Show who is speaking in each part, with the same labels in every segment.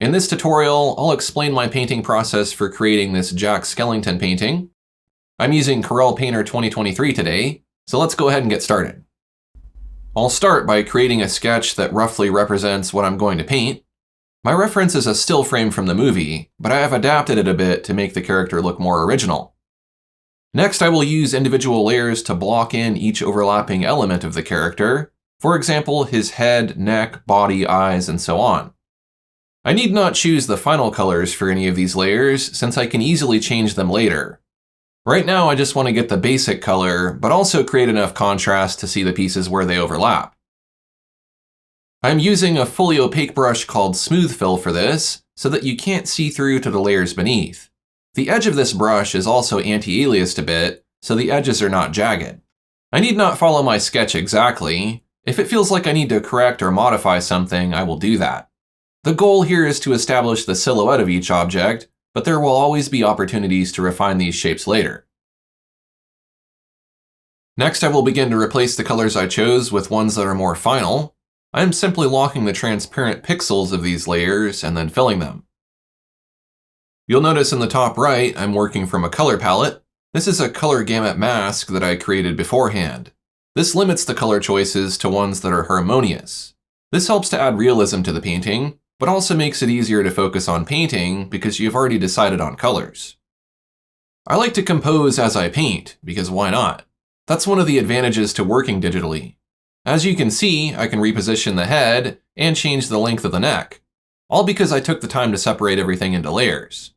Speaker 1: In this tutorial, I'll explain my painting process for creating this Jack Skellington painting. I'm using Corel Painter 2023 today, so let's go ahead and get started. I'll start by creating a sketch that roughly represents what I'm going to paint. My reference is a still frame from the movie, but I have adapted it a bit to make the character look more original. Next, I will use individual layers to block in each overlapping element of the character, for example, his head, neck, body, eyes, and so on. I need not choose the final colors for any of these layers, since I can easily change them later. Right now, I just want to get the basic color, but also create enough contrast to see the pieces where they overlap. I'm using a fully opaque brush called Smooth Fill for this, so that you can't see through to the layers beneath. The edge of this brush is also anti-aliased a bit, so the edges are not jagged. I need not follow my sketch exactly. If it feels like I need to correct or modify something, I will do that. The goal here is to establish the silhouette of each object, but there will always be opportunities to refine these shapes later. Next, I will begin to replace the colors I chose with ones that are more final. I am simply locking the transparent pixels of these layers and then filling them. You'll notice in the top right, I'm working from a color palette. This is a color gamut mask that I created beforehand. This limits the color choices to ones that are harmonious. This helps to add realism to the painting, but also makes it easier to focus on painting because you've already decided on colors. I like to compose as I paint, because why not? That's one of the advantages to working digitally. As you can see, I can reposition the head and change the length of the neck, all because I took the time to separate everything into layers.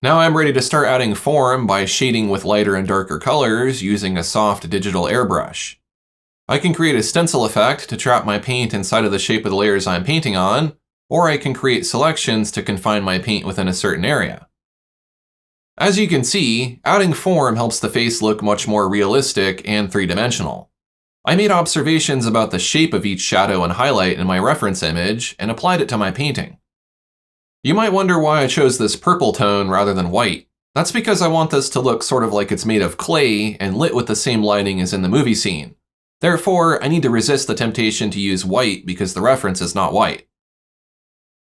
Speaker 1: Now I'm ready to start adding form by shading with lighter and darker colors using a soft digital airbrush. I can create a stencil effect to trap my paint inside of the shape of the layers I'm painting on, or I can create selections to confine my paint within a certain area. As you can see, adding form helps the face look much more realistic and three-dimensional. I made observations about the shape of each shadow and highlight in my reference image and applied it to my painting. You might wonder why I chose this purple tone rather than white. That's because I want this to look sort of like it's made of clay and lit with the same lighting as in the movie scene. Therefore, I need to resist the temptation to use white because the reference is not white.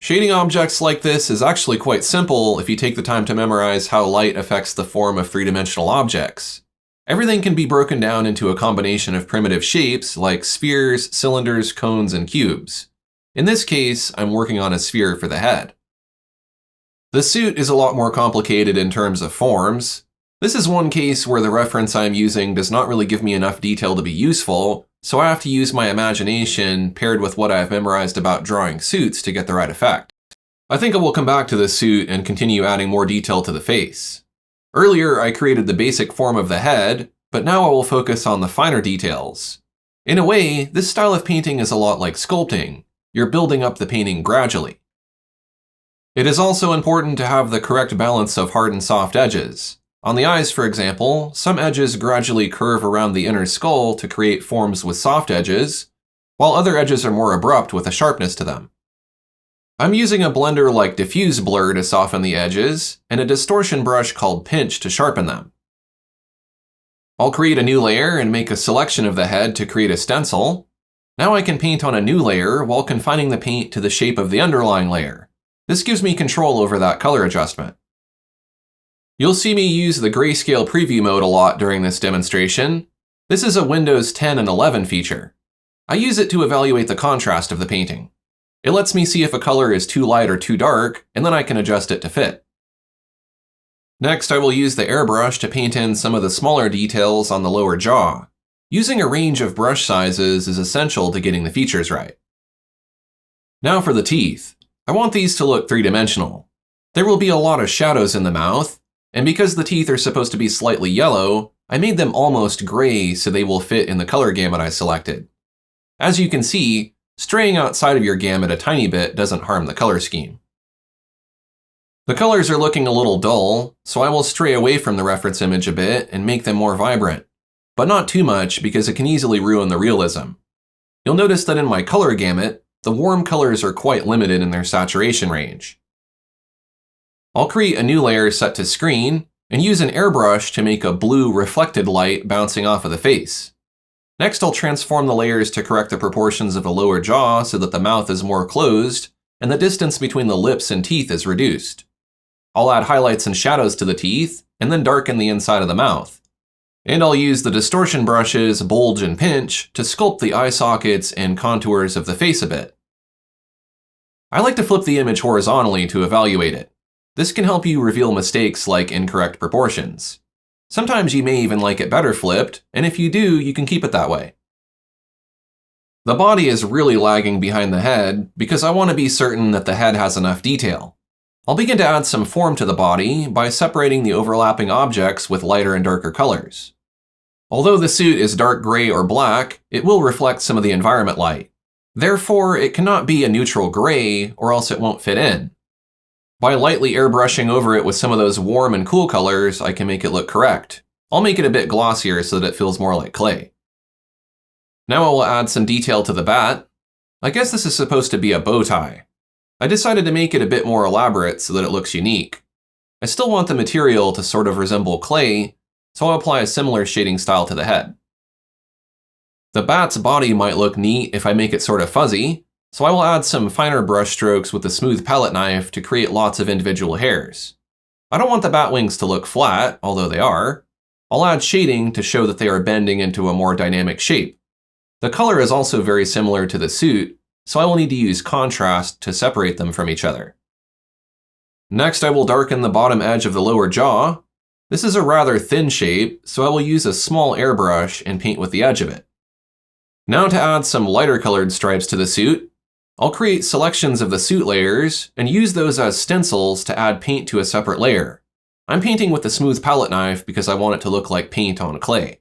Speaker 1: Shading objects like this is actually quite simple if you take the time to memorize how light affects the form of three-dimensional objects. Everything can be broken down into a combination of primitive shapes like spheres, cylinders, cones, and cubes. In this case, I'm working on a sphere for the head. The suit is a lot more complicated in terms of forms. This is one case where the reference I'm using does not really give me enough detail to be useful, so I have to use my imagination paired with what I've memorized about drawing suits to get the right effect. I think I will come back to the suit and continue adding more detail to the face. Earlier, I created the basic form of the head, but now I will focus on the finer details. In a way, this style of painting is a lot like sculpting. You're building up the painting gradually. It is also important to have the correct balance of hard and soft edges. On the eyes, for example, some edges gradually curve around the inner skull to create forms with soft edges, while other edges are more abrupt with a sharpness to them. I'm using a blender like Diffuse Blur to soften the edges, and a distortion brush called Pinch to sharpen them. I'll create a new layer and make a selection of the head to create a stencil. Now I can paint on a new layer while confining the paint to the shape of the underlying layer. This gives me control over that color adjustment. You'll see me use the grayscale preview mode a lot during this demonstration. This is a Windows 10 and 11 feature. I use it to evaluate the contrast of the painting. It lets me see if a color is too light or too dark, and then I can adjust it to fit. Next, I will use the airbrush to paint in some of the smaller details on the lower jaw. Using a range of brush sizes is essential to getting the features right. Now for the teeth. I want these to look three-dimensional. There will be a lot of shadows in the mouth, and because the teeth are supposed to be slightly yellow, I made them almost gray so they will fit in the color gamut I selected. As you can see, straying outside of your gamut a tiny bit doesn't harm the color scheme. The colors are looking a little dull, so I will stray away from the reference image a bit and make them more vibrant, but not too much because it can easily ruin the realism. You'll notice that in my color gamut, the warm colors are quite limited in their saturation range. I'll create a new layer set to screen and use an airbrush to make a blue reflected light bouncing off of the face. Next, I'll transform the layers to correct the proportions of the lower jaw so that the mouth is more closed and the distance between the lips and teeth is reduced. I'll add highlights and shadows to the teeth, and then darken the inside of the mouth. And I'll use the distortion brushes Bulge and Pinch to sculpt the eye sockets and contours of the face a bit. I like to flip the image horizontally to evaluate it. This can help you reveal mistakes like incorrect proportions. Sometimes you may even like it better flipped, and if you do, you can keep it that way. The body is really lagging behind the head because I want to be certain that the head has enough detail. I'll begin to add some form to the body by separating the overlapping objects with lighter and darker colors. Although the suit is dark gray or black, it will reflect some of the environment light. Therefore, it cannot be a neutral gray or else it won't fit in. By lightly airbrushing over it with some of those warm and cool colors, I can make it look correct. I'll make it a bit glossier so that it feels more like clay. Now I will add some detail to the bat. I guess this is supposed to be a bow tie. I decided to make it a bit more elaborate so that it looks unique. I still want the material to sort of resemble clay, so I'll apply a similar shading style to the head. The bat's body might look neat if I make it sort of fuzzy, so I will add some finer brush strokes with a smooth palette knife to create lots of individual hairs. I don't want the bat wings to look flat, although they are. I'll add shading to show that they are bending into a more dynamic shape. The color is also very similar to the suit, so I will need to use contrast to separate them from each other. Next, I will darken the bottom edge of the lower jaw. This is a rather thin shape, so I will use a small airbrush and paint with the edge of it. Now to add some lighter colored stripes to the suit, I'll create selections of the suit layers and use those as stencils to add paint to a separate layer. I'm painting with the smooth palette knife because I want it to look like paint on clay.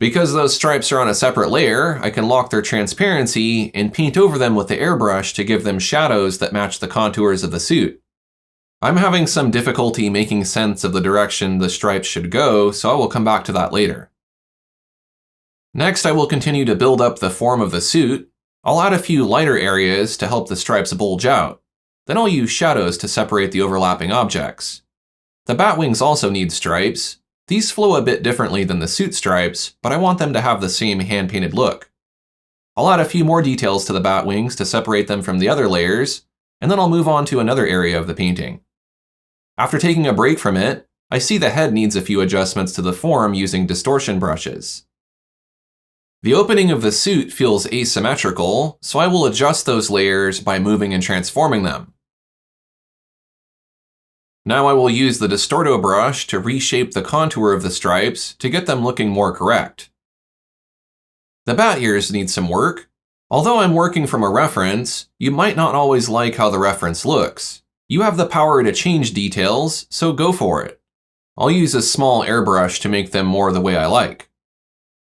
Speaker 1: Because those stripes are on a separate layer, I can lock their transparency and paint over them with the airbrush to give them shadows that match the contours of the suit. I'm having some difficulty making sense of the direction the stripes should go, so I will come back to that later. Next, I will continue to build up the form of the suit. I'll add a few lighter areas to help the stripes bulge out. Then I'll use shadows to separate the overlapping objects. The bat wings also need stripes. These flow a bit differently than the suit stripes, but I want them to have the same hand-painted look. I'll add a few more details to the bat wings to separate them from the other layers, and then I'll move on to another area of the painting. After taking a break from it, I see the head needs a few adjustments to the form using distortion brushes. The opening of the suit feels asymmetrical, so I will adjust those layers by moving and transforming them. Now I will use the Distorto brush to reshape the contour of the stripes to get them looking more correct. The bat ears need some work. Although I'm working from a reference, you might not always like how the reference looks. You have the power to change details, so go for it. I'll use a small airbrush to make them more the way I like.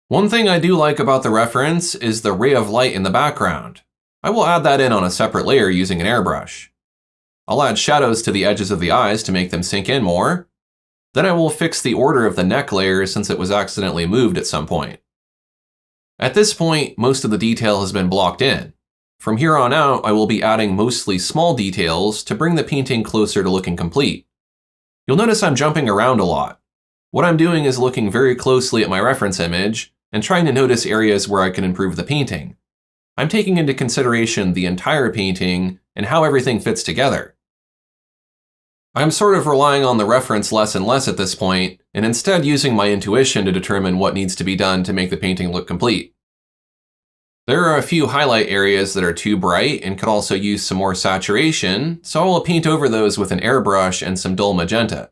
Speaker 1: One thing I do like about the reference is the ray of light in the background. I will add that in on a separate layer using an airbrush. I'll add shadows to the edges of the eyes to make them sink in more. Then I will fix the order of the neck layer since it was accidentally moved at some point. At this point, most of the detail has been blocked in. From here on out, I will be adding mostly small details to bring the painting closer to looking complete. You'll notice I'm jumping around a lot. What I'm doing is looking very closely at my reference image and trying to notice areas where I can improve the painting. I'm taking into consideration the entire painting and how everything fits together. I'm sort of relying on the reference less and less at this point, and instead using my intuition to determine what needs to be done to make the painting look complete. There are a few highlight areas that are too bright and could also use some more saturation, so I will paint over those with an airbrush and some dull magenta.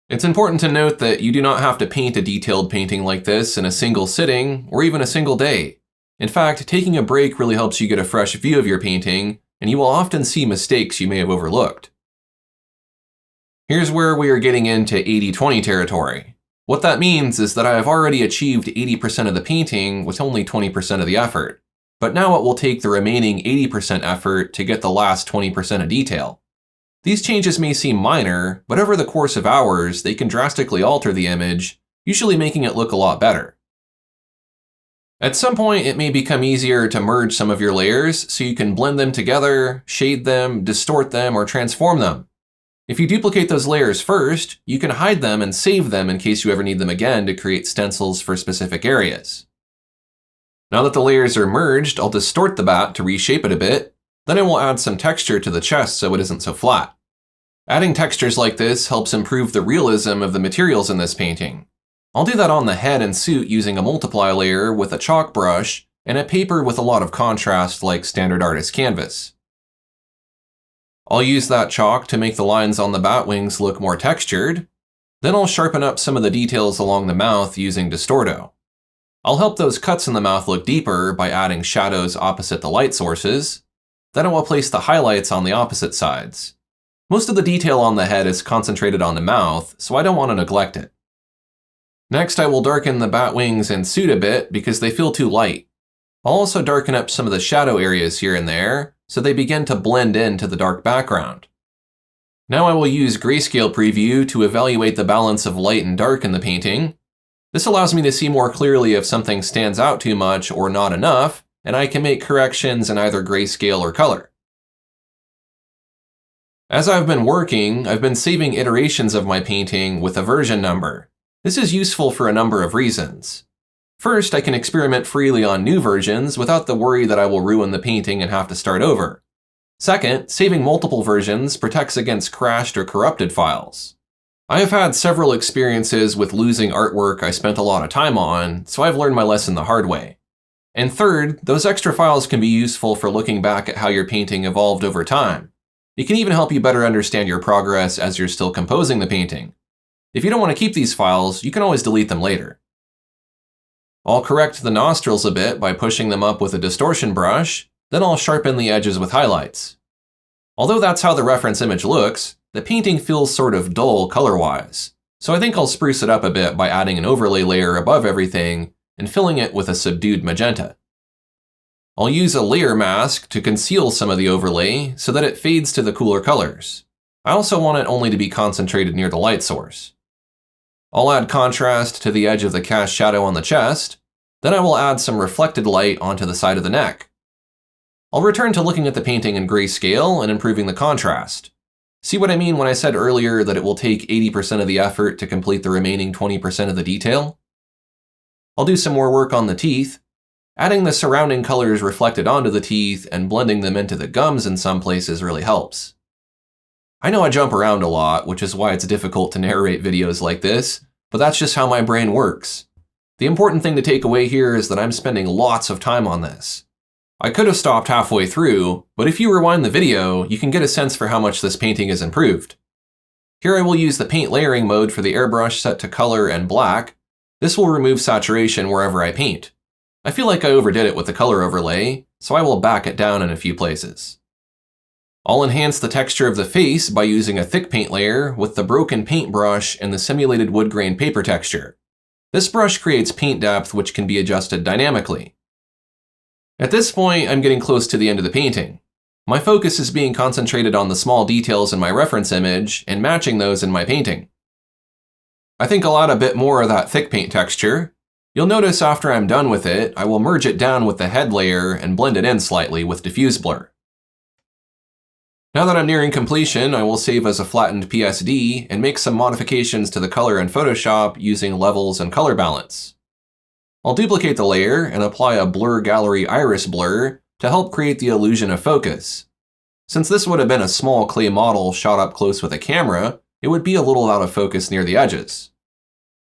Speaker 1: It's important to note that you do not have to paint a detailed painting like this in a single sitting or even a single day. In fact, taking a break really helps you get a fresh view of your painting, and you will often see mistakes you may have overlooked. Here's where we are getting into 80-20 territory. What that means is that I have already achieved 80% of the painting with only 20% of the effort, but now it will take the remaining 80% effort to get the last 20% of detail. These changes may seem minor, but over the course of hours, they can drastically alter the image, usually making it look a lot better. At some point, it may become easier to merge some of your layers so you can blend them together, shade them, distort them, or transform them. If you duplicate those layers first, you can hide them and save them in case you ever need them again to create stencils for specific areas. Now that the layers are merged, I'll distort the bat to reshape it a bit, Then I will add some texture to the chest so it isn't so flat. Adding textures like this helps improve the realism of the materials in this painting. I'll do that on the head and suit using a multiply layer with a chalk brush and a paper with a lot of contrast like standard artist canvas. I'll use that chalk to make the lines on the bat wings look more textured. Then I'll sharpen up some of the details along the mouth using Distorto. I'll help those cuts in the mouth look deeper by adding shadows opposite the light sources. Then I will place the highlights on the opposite sides. Most of the detail on the head is concentrated on the mouth, so I don't want to neglect it. Next, I will darken the bat wings and suit a bit because they feel too light. I'll also darken up some of the shadow areas here and there, so they begin to blend into the dark background. Now I will use Grayscale Preview to evaluate the balance of light and dark in the painting. This allows me to see more clearly if something stands out too much or not enough, and I can make corrections in either grayscale or color. As I've been working, I've been saving iterations of my painting with a version number. This is useful for a number of reasons. First, I can experiment freely on new versions without the worry that I will ruin the painting and have to start over. Second, saving multiple versions protects against crashed or corrupted files. I have had several experiences with losing artwork I spent a lot of time on, so I've learned my lesson the hard way. And third, those extra files can be useful for looking back at how your painting evolved over time. It can even help you better understand your progress as you're still composing the painting. If you don't want to keep these files, you can always delete them later. I'll correct the nostrils a bit by pushing them up with a distortion brush, then I'll sharpen the edges with highlights. Although that's how the reference image looks, the painting feels sort of dull color-wise, so I think I'll spruce it up a bit by adding an overlay layer above everything and filling it with a subdued magenta. I'll use a layer mask to conceal some of the overlay so that it fades to the cooler colors. I also want it only to be concentrated near the light source. I'll add contrast to the edge of the cast shadow on the chest, then I will add some reflected light onto the side of the neck. I'll return to looking at the painting in grayscale and improving the contrast. See what I mean when I said earlier that it will take 80% of the effort to complete the remaining 20% of the detail? I'll do some more work on the teeth, adding the surrounding colors reflected onto the teeth and blending them into the gums in some places really helps. I know I jump around a lot, which is why it's difficult to narrate videos like this, but that's just how my brain works. The important thing to take away here is that I'm spending lots of time on this. I could have stopped halfway through, but if you rewind the video, you can get a sense for how much this painting is improved. Here I will use the paint layering mode for the airbrush set to color and black. This will remove saturation wherever I paint. I feel like I overdid it with the color overlay, so I will back it down in a few places. I'll enhance the texture of the face by using a thick paint layer with the broken paintbrush and the simulated wood grain paper texture. This brush creates paint depth which can be adjusted dynamically. At this point, I'm getting close to the end of the painting. My focus is being concentrated on the small details in my reference image and matching those in my painting. I think I'll add a bit more of that thick paint texture. You'll notice after I'm done with it, I will merge it down with the head layer and blend it in slightly with diffuse blur. Now that I'm nearing completion, I will save as a flattened PSD and make some modifications to the color in Photoshop using levels and color balance. I'll duplicate the layer and apply a Blur Gallery Iris blur to help create the illusion of focus. Since this would have been a small clay model shot up close with a camera, it would be a little out of focus near the edges.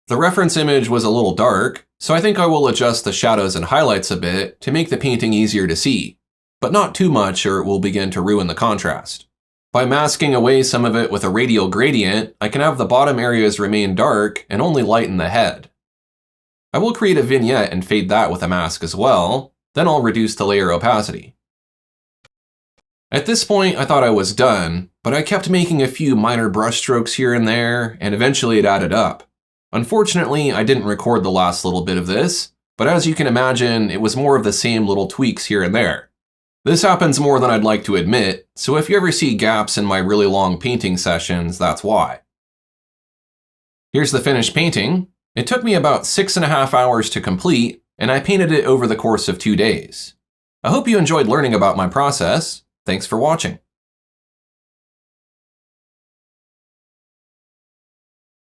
Speaker 1: The reference image was a little dark, so I think I will adjust the shadows and highlights a bit to make the painting easier to see, but not too much or it will begin to ruin the contrast. By masking away some of it with a radial gradient, I can have the bottom areas remain dark and only lighten the head. I will create a vignette and fade that with a mask as well, then I'll reduce the layer opacity. At this point, I thought I was done, but I kept making a few minor brush strokes here and there, and eventually it added up. Unfortunately, I didn't record the last little bit of this, but as you can imagine, it was more of the same little tweaks here and there. This happens more than I'd like to admit, so if you ever see gaps in my really long painting sessions, that's why. Here's the finished painting. It took me about 6.5 hours to complete, and I painted it over the course of 2 days. I hope you enjoyed learning about my process. Thanks for watching.